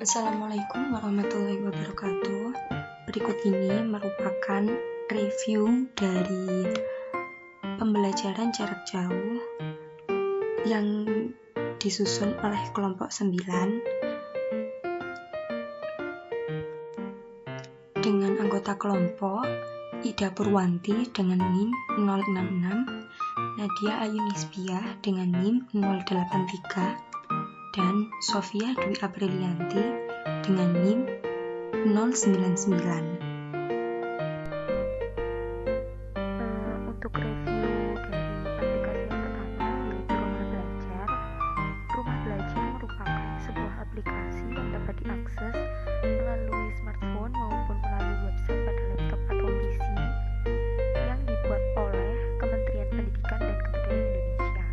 Assalamualaikum warahmatullahi wabarakatuh. Berikut ini merupakan review dari pembelajaran jarak jauh yang disusun oleh kelompok 9 dengan anggota kelompok Ida Purwanti dengan NIM 066, Nadia Ayunisbiah dengan NIM 083, dan Sofia Dwi Aprilianti dengan NIM 099. Untuk review dari aplikasi yang pertama yaitu Rumah Belajar. Rumah Belajar merupakan sebuah aplikasi yang dapat diakses melalui smartphone maupun melalui website pada laptop atau PC yang dibuat oleh Kementerian Pendidikan dan Kebudayaan Indonesia.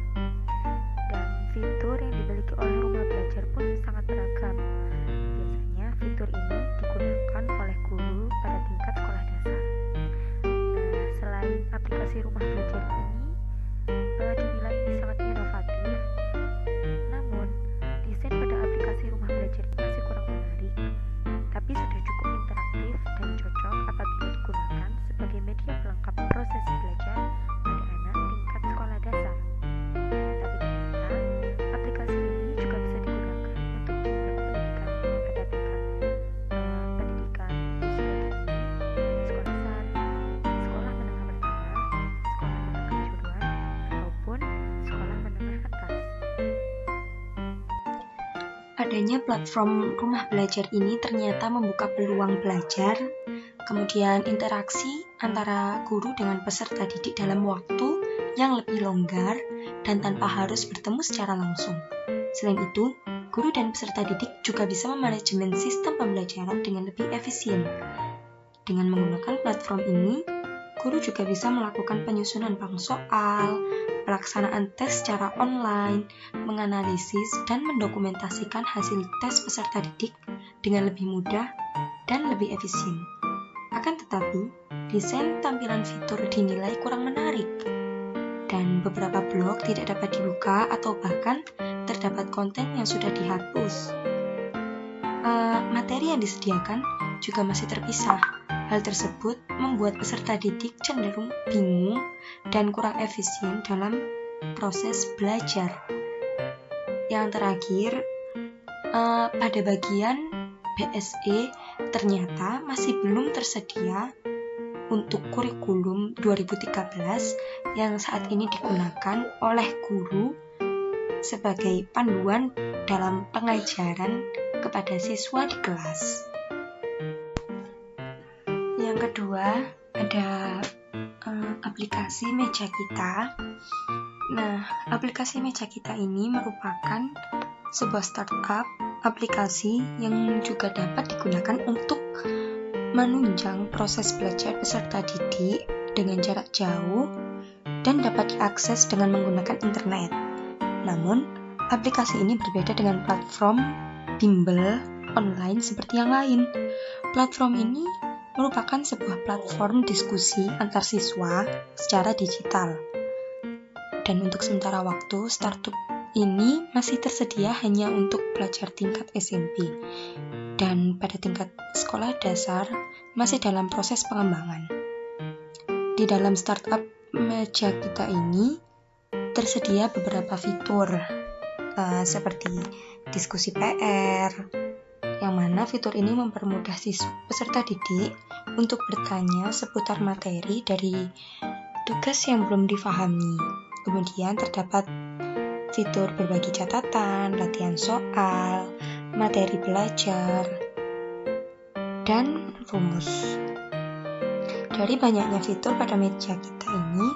Dan fitur yang dimiliki oleh Rumah Belajar pun sangat beragam. Biasanya fitur ini digunakan oleh guru pada tingkat sekolah dasar. Selain aplikasi Rumah Belajar ini dinilai ini sangat inovatif, namun desain pada aplikasi Rumah Belajar ini masih kurang menarik, tapi sudah cukup interaktif dan cocok apabila digunakan sebagai media pelengkap proses belajar pada anak tingkat sekolah dasar. Tapi ternyata aplikasi ini juga bisa digunakan untuk jenjang pendidikan pada tingkat pendidikan usia dini, sekolah dasar, sekolah menengah pertama, sekolah menengah kejuruan, ataupun sekolah menengah atas. Adanya platform Rumah Belajar ini ternyata membuka peluang belajar, kemudian interaksi antara guru dengan peserta didik dalam waktu yang lebih longgar dan tanpa harus bertemu secara langsung. Selain itu, guru dan peserta didik juga bisa memanajemen sistem pembelajaran dengan lebih efisien. Dengan menggunakan platform ini, guru juga bisa melakukan penyusunan bank soal, pelaksanaan tes secara online, menganalisis dan mendokumentasikan hasil tes peserta didik dengan lebih mudah dan lebih efisien. Akan tetapi, desain tampilan fitur dinilai kurang menarik, dan beberapa blog tidak dapat dibuka atau bahkan terdapat konten yang sudah dihapus. Materi yang disediakan juga masih terpisah. Hal tersebut membuat peserta didik cenderung bingung dan kurang efisien dalam proses belajar. Yang terakhir, pada bagian BSE ternyata masih belum tersedia untuk kurikulum 2013 yang saat ini digunakan oleh guru sebagai panduan dalam pengajaran kepada siswa di kelas. Yang kedua, ada aplikasi Meja Kita. Nah, aplikasi Meja Kita ini merupakan sebuah startup aplikasi yang juga dapat digunakan untuk menunjang proses belajar peserta didik dengan jarak jauh dan dapat diakses dengan menggunakan internet. Namun, aplikasi ini berbeda dengan platform bimbel online seperti yang lain. Platform ini merupakan sebuah platform diskusi antar siswa secara digital. Dan untuk sementara waktu, startup ini masih tersedia hanya untuk pelajar tingkat SMP. Dan pada tingkat sekolah dasar masih dalam proses pengembangan. Di dalam startup Meja Kita ini tersedia beberapa fitur seperti diskusi PR, yang mana fitur ini mempermudah peserta didik untuk bertanya seputar materi dari tugas yang belum difahami. Kemudian terdapat fitur berbagi catatan, latihan soal, materi belajar, dan rumus. Dari banyaknya fitur pada Meja Kita ini,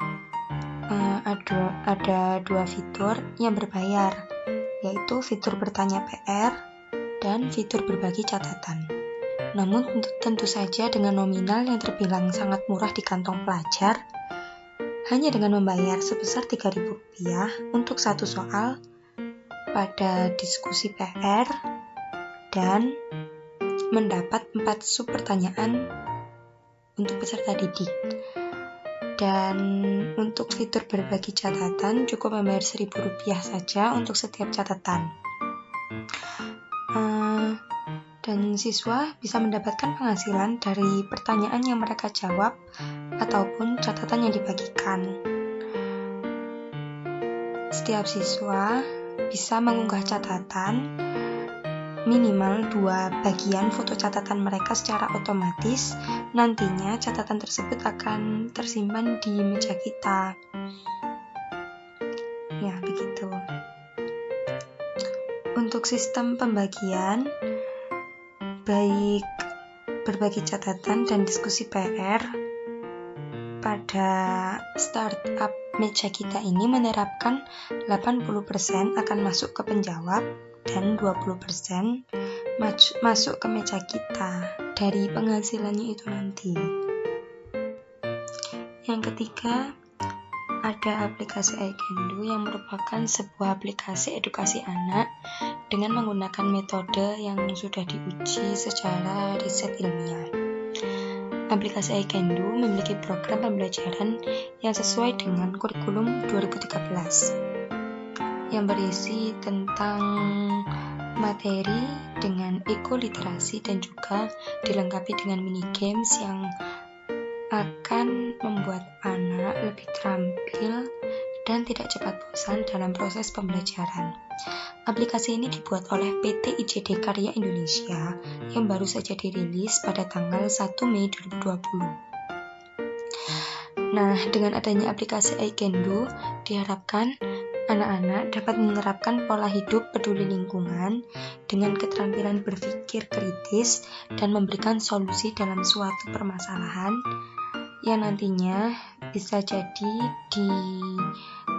ada dua fitur yang berbayar, yaitu fitur bertanya PR dan fitur berbagi catatan. Namun tentu saja dengan nominal yang terbilang sangat murah di kantong pelajar, hanya dengan membayar sebesar Rp3.000 untuk satu soal pada diskusi PR dan mendapat 4 sub pertanyaan untuk peserta didik. Dan untuk fitur berbagi catatan cukup membayar Rp1.000 saja untuk setiap catatan. dan siswa bisa mendapatkan penghasilan dari pertanyaan yang mereka jawab ataupun catatan yang dibagikan. Setiap siswa bisa mengunggah catatan minimal 2 bagian foto catatan mereka secara otomatis. Nantinya catatan tersebut akan tersimpan di meja kita. Ya, begitu. Untuk sistem pembagian, baik berbagi catatan dan diskusi PR, pada startup meja kita ini menerapkan 80% akan masuk ke penjawab dan 20% masuk ke meja kita dari penghasilannya itu nanti. Yang ketiga, ada aplikasi iCanDo yang merupakan sebuah aplikasi edukasi anak dengan menggunakan metode yang sudah diuji secara riset ilmiah. Aplikasi iCanDo memiliki program pembelajaran yang sesuai dengan kurikulum 2013 yang berisi tentang materi dengan ekoliterasi dan juga dilengkapi dengan mini games yang akan membuat anak lebih terampil dan tidak cepat bosan dalam proses pembelajaran. Aplikasi ini dibuat oleh PT IJD Karya Indonesia yang baru saja dirilis pada tanggal 1 Mei 2020. Nah, dengan adanya aplikasi iCanDo, diharapkan anak-anak dapat menerapkan pola hidup peduli lingkungan dengan keterampilan berpikir kritis dan memberikan solusi dalam suatu permasalahan yang nantinya bisa jadi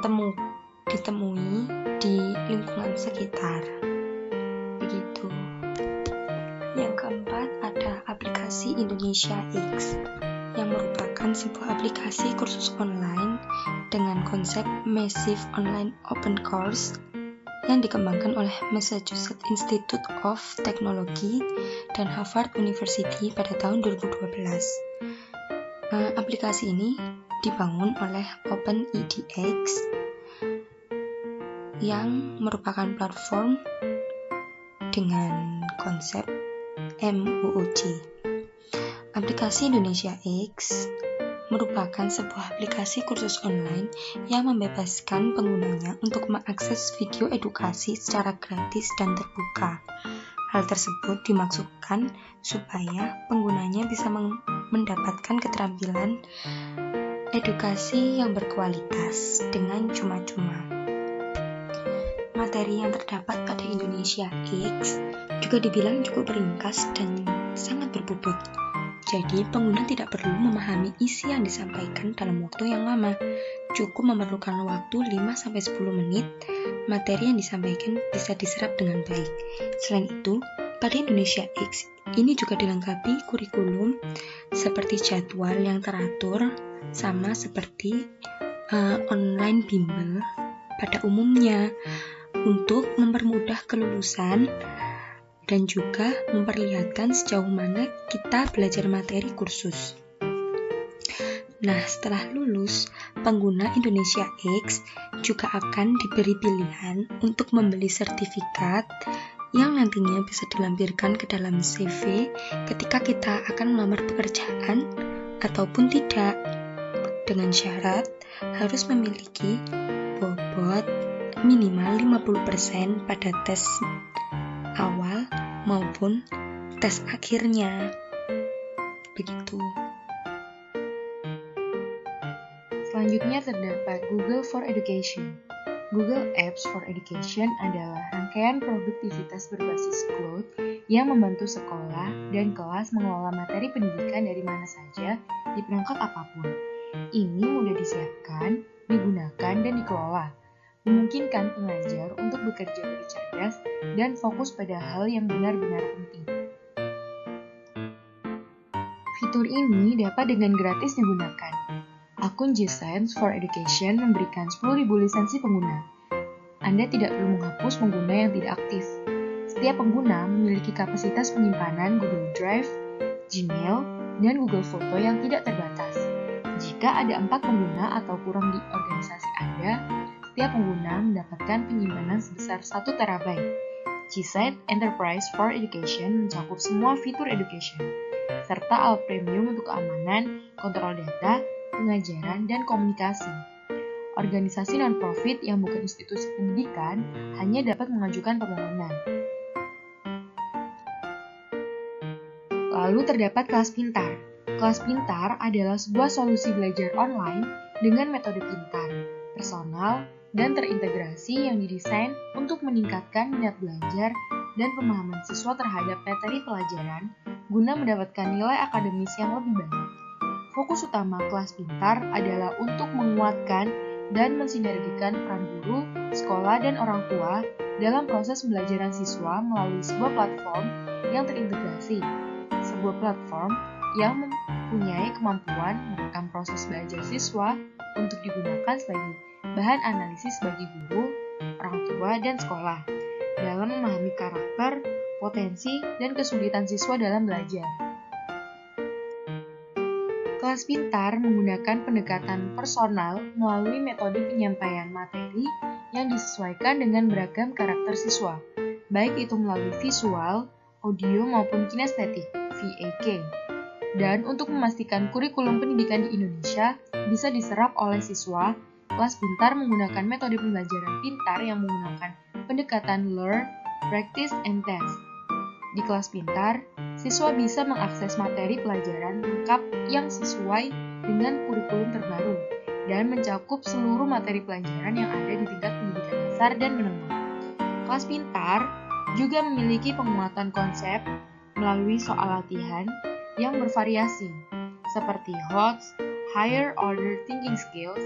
ditemui di lingkungan sekitar. Begitu. Yang keempat ada aplikasi Indonesia X yang merupakan sebuah aplikasi kursus online dengan konsep Massive Online Open Course yang dikembangkan oleh Massachusetts Institute of Technology dan Harvard University pada tahun 2012. Aplikasi ini dibangun oleh OpenEdX yang merupakan platform dengan konsep MOOC. Aplikasi Indonesia X merupakan sebuah aplikasi kursus online yang membebaskan penggunanya untuk mengakses video edukasi secara gratis dan terbuka. Hal tersebut dimaksudkan supaya penggunanya bisa mendapatkan keterampilan edukasi yang berkualitas dengan cuma-cuma. Materi yang terdapat pada Indonesia X juga dibilang cukup ringkas dan sangat berbobot. Jadi, pengguna tidak perlu memahami isi yang disampaikan dalam waktu yang lama. Cukup memerlukan waktu 5-10 menit, materi yang disampaikan bisa diserap dengan baik. Selain itu, pada Indonesia X ini juga dilengkapi kurikulum seperti jadwal yang teratur, sama seperti online bimbel pada umumnya, untuk mempermudah kelulusan dan juga memperlihatkan sejauh mana kita belajar materi kursus. Nah, setelah lulus, pengguna Indonesia X juga akan diberi pilihan untuk membeli sertifikat yang nantinya bisa dilampirkan ke dalam CV ketika kita akan melamar pekerjaan ataupun tidak, dengan syarat harus memiliki bobot minimal 50% pada tes awal maupun tes akhirnya. Begitu. Selanjutnya terdapat Google for Education. Google Apps for Education adalah rangkaian produktivitas berbasis cloud yang membantu sekolah dan kelas mengelola materi pendidikan dari mana saja di perangkat apapun. Ini mudah disiapkan, digunakan, dan dikelola, memungkinkan pengajar untuk bekerja lebih cerdas dan fokus pada hal yang benar-benar penting. Fitur ini dapat dengan gratis digunakan. Akun G-Science for Education memberikan 10.000 lisensi pengguna. Anda tidak perlu menghapus pengguna yang tidak aktif. Setiap pengguna memiliki kapasitas penyimpanan Google Drive, Gmail, dan Google Foto yang tidak terbatas. Jika ada 4 pengguna atau kurang di organisasi Anda, setiap pengguna mendapatkan penyimpanan sebesar 1 TB. GSED Enterprise for Education mencakup semua fitur education, serta alat premium untuk keamanan, kontrol data, pengajaran, dan komunikasi. Organisasi non-profit yang bukan institusi pendidikan hanya dapat mengajukan permohonan. Lalu terdapat kelas pintar. Kelas pintar adalah sebuah solusi belajar online dengan metode pintar, personal, dan terintegrasi yang didesain untuk meningkatkan minat belajar dan pemahaman siswa terhadap materi pelajaran guna mendapatkan nilai akademis yang lebih baik. Fokus utama kelas pintar adalah untuk menguatkan dan mensinergikan peran guru, sekolah, dan orang tua dalam proses pembelajaran siswa melalui sebuah platform yang terintegrasi. Sebuah platform yang mempunyai kemampuan merekam proses belajar siswa untuk digunakan sebagai bahan analisis bagi guru, orang tua, dan sekolah dalam memahami karakter, potensi, dan kesulitan siswa dalam belajar. Kelas pintar menggunakan pendekatan personal melalui metode penyampaian materi yang disesuaikan dengan beragam karakter siswa, baik itu melalui visual, audio, maupun kinestetik, VAK. Dan untuk memastikan kurikulum pendidikan di Indonesia bisa diserap oleh siswa, kelas pintar menggunakan metode pembelajaran pintar yang menggunakan pendekatan learn, practice, and test. Di kelas pintar, siswa bisa mengakses materi pelajaran lengkap yang sesuai dengan kurikulum terbaru dan mencakup seluruh materi pelajaran yang ada di tingkat pendidikan dasar dan menengah. Kelas pintar juga memiliki penguatan konsep melalui soal latihan yang bervariasi, seperti HOTS, Higher Order Thinking Skills,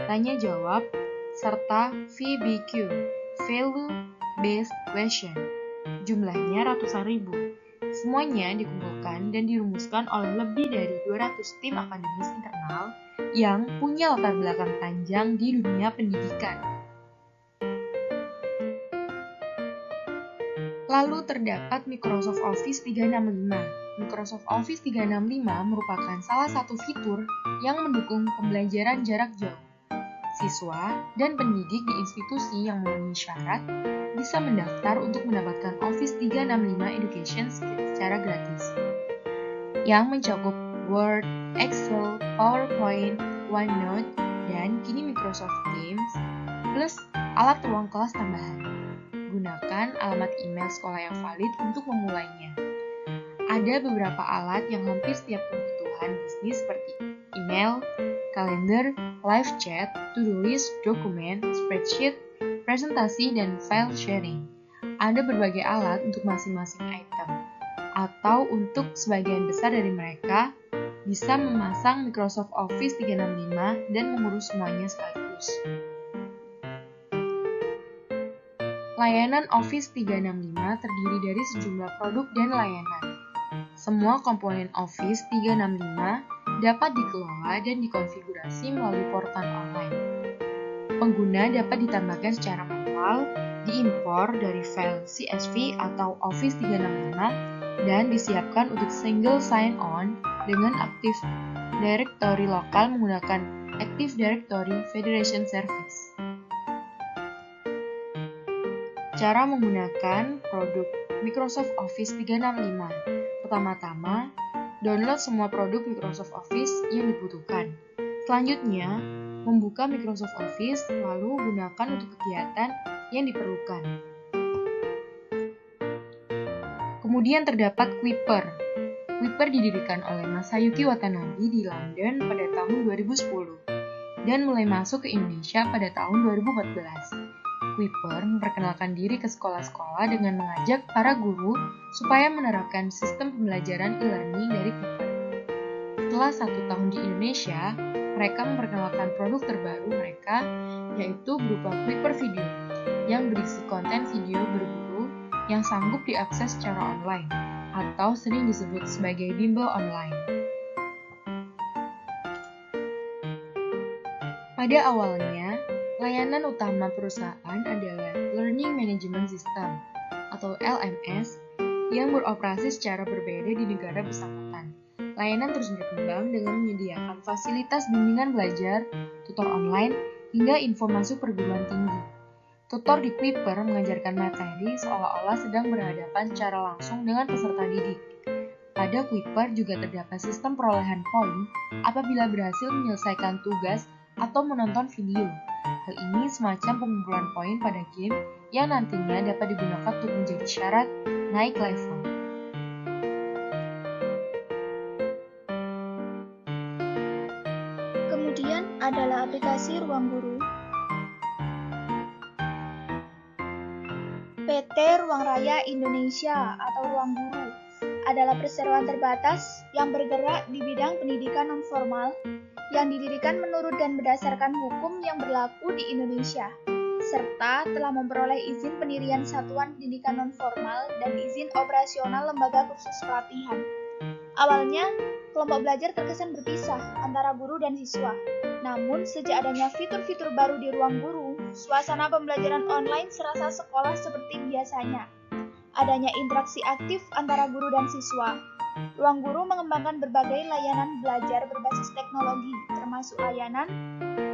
tanya jawab, serta VBQ, Value Based Question. Jumlahnya ratusan ribu. Semuanya dikumpulkan dan dirumuskan oleh lebih dari 200 tim akademis internal yang punya latar belakang panjang di dunia pendidikan. Lalu terdapat Microsoft Office 365. Microsoft Office 365 merupakan salah satu fitur yang mendukung pembelajaran jarak jauh. Siswa dan pendidik di institusi yang memenuhi syarat bisa mendaftar untuk mendapatkan Office 365 Education secara gratis, yang mencakup Word, Excel, PowerPoint, OneNote, dan kini Microsoft Teams, plus alat ruang kelas tambahan. Gunakan alamat email sekolah yang valid untuk memulainya. Ada beberapa alat yang hampir setiap kebutuhan bisnis seperti email, kalender, live chat, to-do list, dokumen, spreadsheet, presentasi, dan file sharing. Ada berbagai alat untuk masing-masing item, atau untuk sebagian besar dari mereka bisa memasang Microsoft Office 365 dan mengurus semuanya sekaligus. Layanan Office 365 terdiri dari sejumlah produk dan layanan. Semua komponen Office 365 dapat dikelola dan dikonfigurasi melalui portal online. Pengguna dapat ditambahkan secara manual, diimpor dari file CSV atau Office 365, dan disiapkan untuk single sign-on dengan Active Directory lokal menggunakan Active Directory Federation Service. Cara menggunakan produk Microsoft Office 365. Pertama-tama, download semua produk Microsoft Office yang dibutuhkan. Selanjutnya, membuka Microsoft Office, lalu gunakan untuk kegiatan yang diperlukan. Kemudian terdapat Kuiper. Kuiper didirikan oleh Masayuki Watanabe di London pada tahun 2010 dan mulai masuk ke Indonesia pada tahun 2014. Kuiper memperkenalkan diri ke sekolah-sekolah dengan mengajak para guru supaya menerapkan sistem pembelajaran e-learning dari Kuiper. Setelah 1 tahun di Indonesia, mereka memperkenalkan produk terbaru mereka, yaitu berupa Kuiper Video, yang berisi konten video berguru yang sanggup diakses secara online, atau sering disebut sebagai bimbel online. Pada awalnya, layanan utama perusahaan adalah Learning Management System atau LMS yang beroperasi secara berbeda di negara bersangkutan. Layanan terus berkembang dengan menyediakan fasilitas bimbingan belajar, tutor online, hingga info masuk perguruan tinggi. Tutor di Kuiper mengajarkan materi seolah-olah sedang berhadapan secara langsung dengan peserta didik. Pada Kuiper juga terdapat sistem perolehan poin apabila berhasil menyelesaikan tugas atau menonton video. Hal ini semacam pengumpulan poin pada game yang nantinya dapat digunakan untuk menjadi syarat naik level. Kemudian adalah aplikasi Ruang Guru. PT Ruang Raya Indonesia atau Ruang Guru adalah perseroan terbatas yang bergerak di bidang pendidikan nonformal yang didirikan menurut dan berdasarkan hukum yang berlaku di Indonesia, serta telah memperoleh izin pendirian satuan pendidikan nonformal dan izin operasional lembaga kursus pelatihan. Awalnya, kelompok belajar terkesan berpisah antara guru dan siswa. Namun, sejak adanya fitur-fitur baru di Ruang Guru, suasana pembelajaran online serasa sekolah seperti biasanya. Adanya interaksi aktif antara guru dan siswa. Ruang Guru mengembangkan berbagai layanan belajar berbasis teknologi, termasuk layanan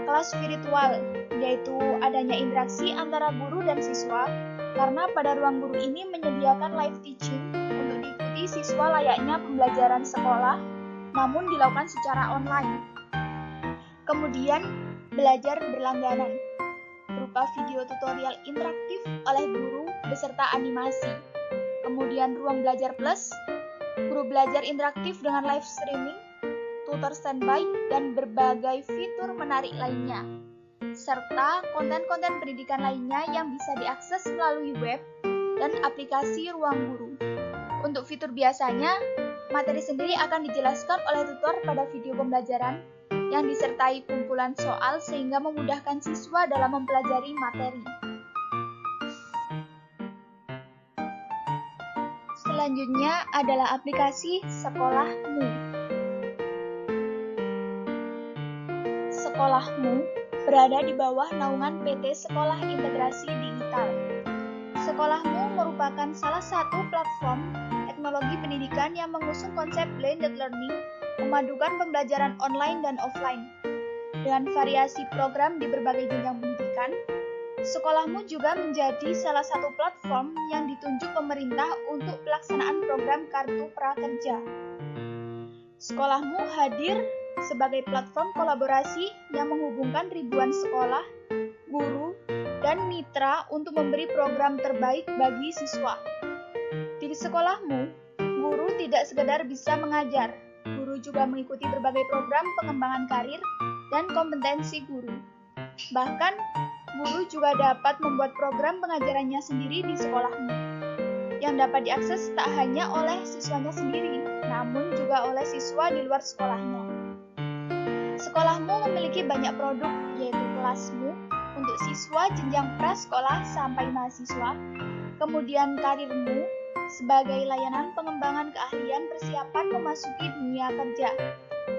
kelas virtual, yaitu adanya interaksi antara guru dan siswa, karena pada Ruang Guru ini menyediakan live teaching untuk diikuti siswa layaknya pembelajaran sekolah, namun dilakukan secara online. Kemudian, belajar berlangganan, berupa video tutorial interaktif oleh guru beserta animasi. Kemudian Ruang Belajar Plus, guru belajar interaktif dengan live streaming, tutor standby, dan berbagai fitur menarik lainnya. Serta konten-konten pendidikan lainnya yang bisa diakses melalui web dan aplikasi Ruang Guru. Untuk fitur biasanya, materi sendiri akan dijelaskan oleh tutor pada video pembelajaran yang disertai kumpulan soal sehingga memudahkan siswa dalam mempelajari materi. Selanjutnya adalah aplikasi Sekolahmu. Sekolahmu berada di bawah naungan PT Sekolah Integrasi Digital. Sekolahmu merupakan salah satu platform teknologi pendidikan yang mengusung konsep blended learning, memadukan pembelajaran online dan offline. Dengan variasi program di berbagai jenjang pendidikan, Sekolahmu juga menjadi salah satu platform yang ditunjuk pemerintah untuk pelaksanaan program Kartu Prakerja. Sekolahmu hadir sebagai platform kolaborasi yang menghubungkan ribuan sekolah, guru, dan mitra untuk memberi program terbaik bagi siswa. Di Sekolahmu, guru tidak sekedar bisa mengajar, guru juga mengikuti berbagai program pengembangan karir dan kompetensi guru. Bahkan, guru juga dapat membuat program pengajarannya sendiri di Sekolahmu, yang dapat diakses tak hanya oleh siswanya sendiri, namun juga oleh siswa di luar sekolahnya. Sekolahmu memiliki banyak produk, yaitu Kelasmu untuk siswa jenjang prasekolah sampai mahasiswa, kemudian Karirmu sebagai layanan pengembangan keahlian persiapan memasuki dunia kerja.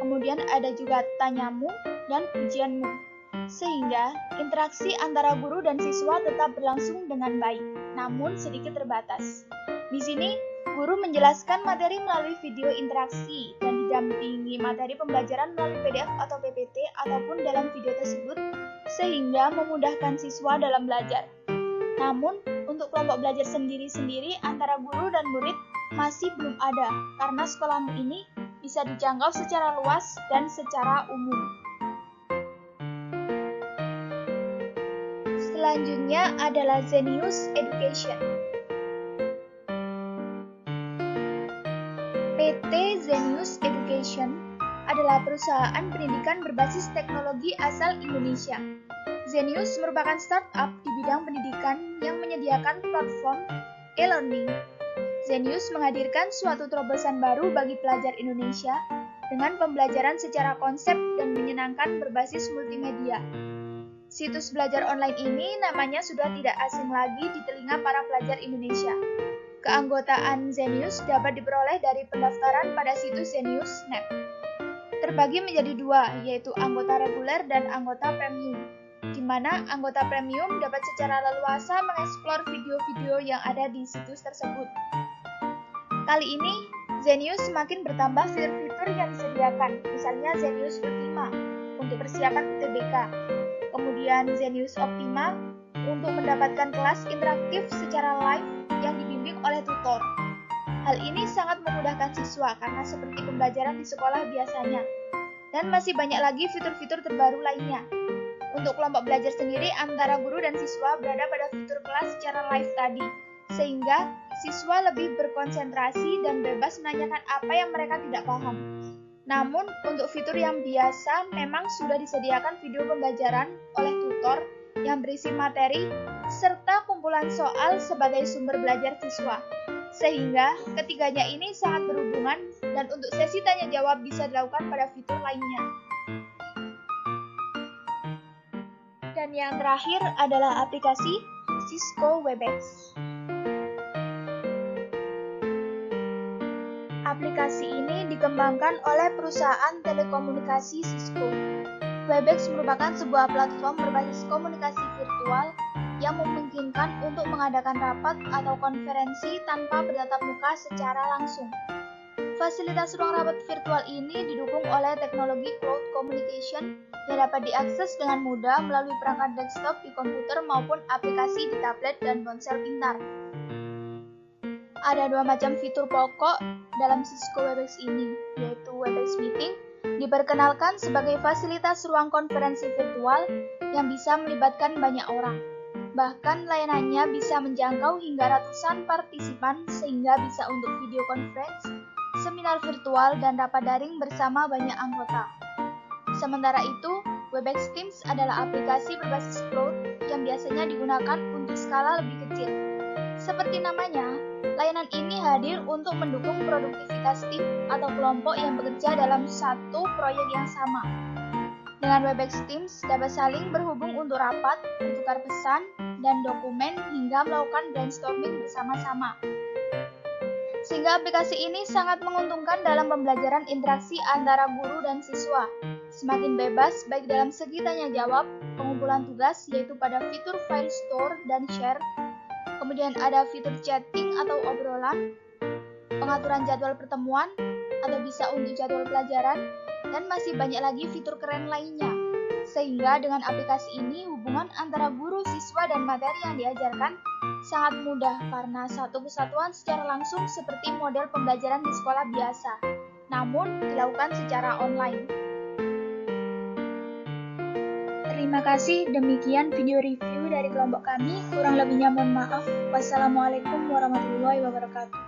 Kemudian ada juga Tanyamu dan Ujianmu. Sehingga interaksi antara guru dan siswa tetap berlangsung dengan baik, namun sedikit terbatas. Di sini, guru menjelaskan materi melalui video interaksi dan didampingi materi pembelajaran melalui PDF atau PPT ataupun dalam video tersebut, sehingga memudahkan siswa dalam belajar. Namun, untuk kelompok belajar sendiri-sendiri antara guru dan murid masih belum ada, karena Sekolahmu ini bisa dijangkau secara luas dan secara umum. Selanjutnya adalah Zenius Education. PT Zenius Education adalah perusahaan pendidikan berbasis teknologi asal Indonesia. Zenius merupakan startup di bidang pendidikan yang menyediakan platform e-learning. Zenius menghadirkan suatu terobosan baru bagi pelajar Indonesia dengan pembelajaran secara konsep dan menyenangkan berbasis multimedia. Situs belajar online ini namanya sudah tidak asing lagi di telinga para pelajar Indonesia. Keanggotaan Zenius dapat diperoleh dari pendaftaran pada situs Zenius.net. Terbagi menjadi dua, yaitu anggota reguler dan anggota premium, di mana anggota premium dapat secara leluasa mengeksplor video-video yang ada di situs tersebut. Kali ini, Zenius semakin bertambah fitur-fitur yang disediakan, misalnya Zenius Ultima untuk persiapan UTBK, kemudian Zenius Optima untuk mendapatkan kelas interaktif secara live yang dibimbing oleh tutor. Hal ini sangat memudahkan siswa karena seperti pembelajaran di sekolah biasanya. Dan masih banyak lagi fitur-fitur terbaru lainnya. Untuk kelompok belajar sendiri, antara guru dan siswa berada pada fitur kelas secara live tadi, sehingga siswa lebih berkonsentrasi dan bebas menanyakan apa yang mereka tidak paham. Namun, untuk fitur yang biasa memang sudah disediakan video pembelajaran oleh tutor yang berisi materi serta kumpulan soal sebagai sumber belajar siswa. Sehingga ketiganya ini sangat berhubungan dan untuk sesi tanya jawab bisa dilakukan pada fitur lainnya. Dan yang terakhir adalah aplikasi Cisco Webex. Aplikasi ini dikembangkan oleh perusahaan telekomunikasi Cisco. Webex merupakan sebuah platform berbasis komunikasi virtual yang memungkinkan untuk mengadakan rapat atau konferensi tanpa bertatap muka secara langsung. Fasilitas ruang rapat virtual ini didukung oleh teknologi cloud communication yang dapat diakses dengan mudah melalui perangkat desktop di komputer maupun aplikasi di tablet dan ponsel pintar. Ada dua macam fitur pokok dalam Cisco Webex ini, yaitu Webex Meeting, diperkenalkan sebagai fasilitas ruang konferensi virtual yang bisa melibatkan banyak orang. Bahkan layanannya bisa menjangkau hingga ratusan partisipan sehingga bisa untuk video conference, seminar virtual, dan rapat daring bersama banyak anggota. Sementara itu, Webex Teams adalah aplikasi berbasis cloud yang biasanya digunakan untuk skala lebih kecil. Seperti namanya, layanan ini hadir untuk mendukung produktivitas tim atau kelompok yang bekerja dalam satu proyek yang sama. Dengan Webex Teams dapat saling berhubung untuk rapat, bertukar pesan, dan dokumen hingga melakukan brainstorming bersama-sama. Sehingga aplikasi ini sangat menguntungkan dalam pembelajaran interaksi antara guru dan siswa. Semakin bebas baik dalam segi tanya jawab, pengumpulan tugas yaitu pada fitur file store dan share, kemudian ada fitur chatting atau obrolan, pengaturan jadwal pertemuan, atau bisa untuk jadwal pelajaran, dan masih banyak lagi fitur keren lainnya. Sehingga dengan aplikasi ini hubungan antara guru, siswa, dan materi yang diajarkan sangat mudah karena satu kesatuan secara langsung seperti model pembelajaran di sekolah biasa, namun dilakukan secara online. Terima kasih, demikian video review dari kelompok kami. Kurang lebihnya mohon maaf. Wassalamualaikum warahmatullahi wabarakatuh.